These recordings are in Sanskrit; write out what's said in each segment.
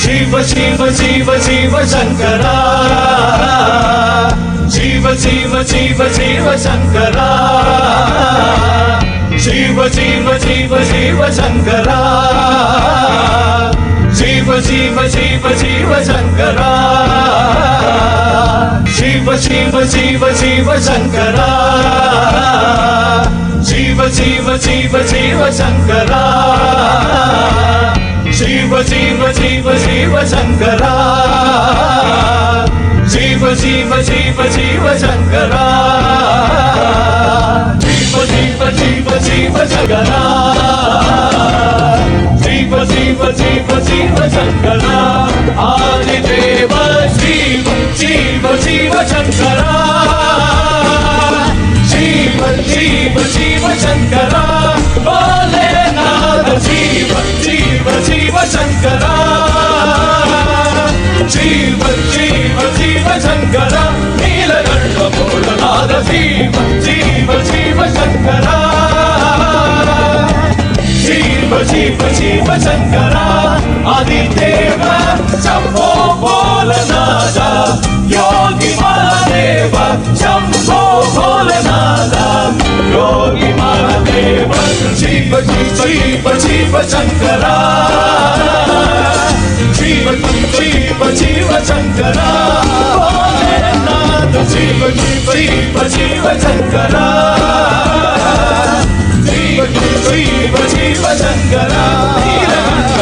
शिव शिव शिव शिव शंकरा शिव शिव शिव शिव शंकरा शिव शिव शिव शिव शंकरा शिव शिव शिव शिव शंकरा शिव शिव शिव शिव शंकरा शिव शिव शिव शिव शंकरा शिव शिव शिव शिव शंकरा शिव शिव शिव शिव शंकरा शिव शिव शिव शिव शंकरा शिव शिव शिव शिव शंकरा आदिदेव शिव शिव शिव शंकरा शिव शिव शिव शंकरा भोलेनाथ शिव शिव शिव शंकरा शिव शिव शिव शंकरा नीलकंठ भोलेनाथ शिव शिव शिव शंकरा शिव शिव शिव शंकरा आदिदेव शंभो भोलेनाथ योगी महादेव शंभो भोलेनाथ योगी महादेव शिव शिव शिव शिव शंकरा शिव शिव शिव शंकरा भोलेनाथ शिव शिव शिव शिव शंकरा शिव शिव शिव शंकरा नीलकंठ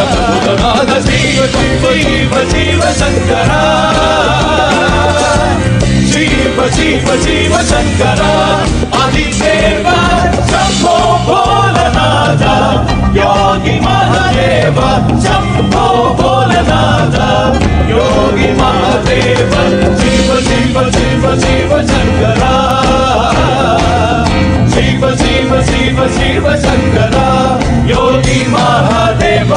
भोलेनाथ शिव शिव शिव शंकरा शिव शिव शिव शंकरा आदिदेव शंभो भोलेनाथ योगी महादेव शंभो भोलेनाथ योगी महादेव शिव शिव शिव शिव शंकरा शिव शिव शिव शिव शंकरा योगी महादेव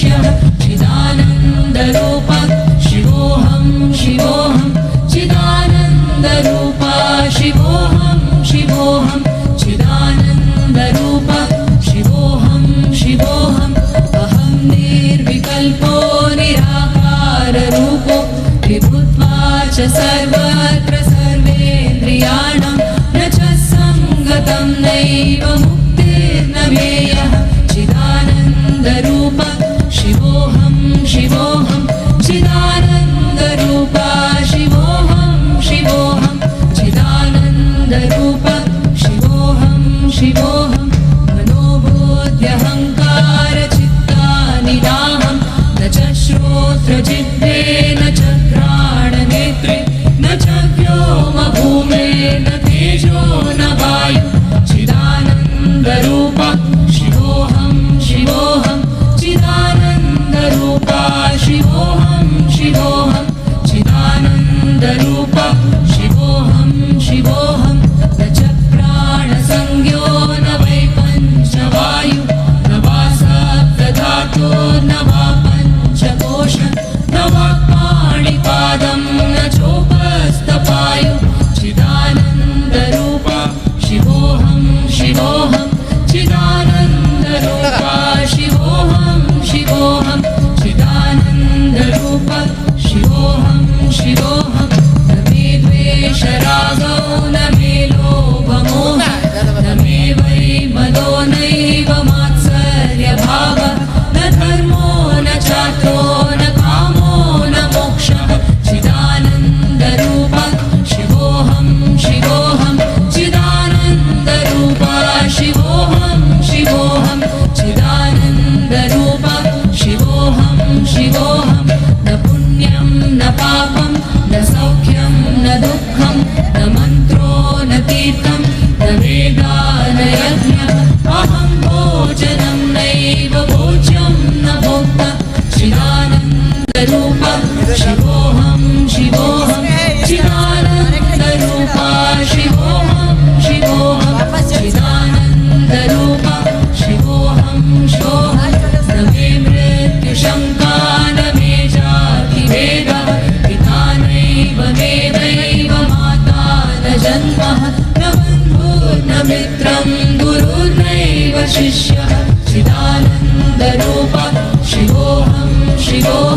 शिष्यः चिदानन्दरूप शिवोऽहं शिवोऽहं चिदानन्दरूप शिवोऽहं शिवोऽहं चिदानन्दरूप शिवोऽहं शिवोऽहम् अहं निर्विकल्पो निराकाररूपो विभुत्वा च सर्वत्र सर्वेन्द्रियाणां न च सङ्गतं नैव मुक्तिर्न मेयः चिदानन्दरूप शिवोऽहं शिवोऽहं चिदानन्दरूप शिवोऽहं शिवोऽहं चिदानन्दरूप शिवोऽहं शिवोऽहं मनोबुद्ध्यहङ्कारचित्तानि नाहं न च श्रोत्रजिह्वे न च घ्राणनेत्रे न च व्योमभूमे न तेजो न वायु चिदानन्दरूप शिवोऽहं शिवोऽहं चिदानन्दरूप शिवोऽहं शिवोऽहं चिदानन्दरूप शिवोऽहं शिवोऽहं न च प्राणसंज्ञो न वै पञ्चवायु न वा सप्तधातु न वा पञ्चकोश न वा पाणिपादं न चोपस्थपायु चिदानन्दरूप शिवोऽहं शिवोऽहं चिदानन्दरूप शिवोऽहं शिवोऽहं चिदानन्दरूप शिवोऽहं शिवोऽहं न मे द्वेषरागो न मे लोभमोह न मे वै मदो नैव मात्सर्यभाव न धर्मो न चात्रो न कामो न मोक्षः चिदानन्दरूप शिवोऽहं शिवोऽहं चिदानन्दरूप शिवोऽहं शिवोऽहं चिदानन्दरूप शिवोऽहं शिवोऽहं न पुण्यं न पापं न सौख्यं न दुःखं न मन्त्रो न तीर्थं न वेदा न यज्ञः अहं भोजनं नैव भोज्यं न भोक्ता चिदानन्दरूप शिवोऽहं शिवोऽहं चिदानन्दरूप शिवोऽहं शिवोऽहं चिदानन्दरूप शिवोऽहं शिवोऽहं न मे मृत्युशङ्का न मे जातिभेदः पिता नैव मे दैव माता न जन्मः न बन्धुर्न मित्रं गुरुर्नैव शिष्यः चिदानन्दरूप शिवोऽहं शिवोऽहं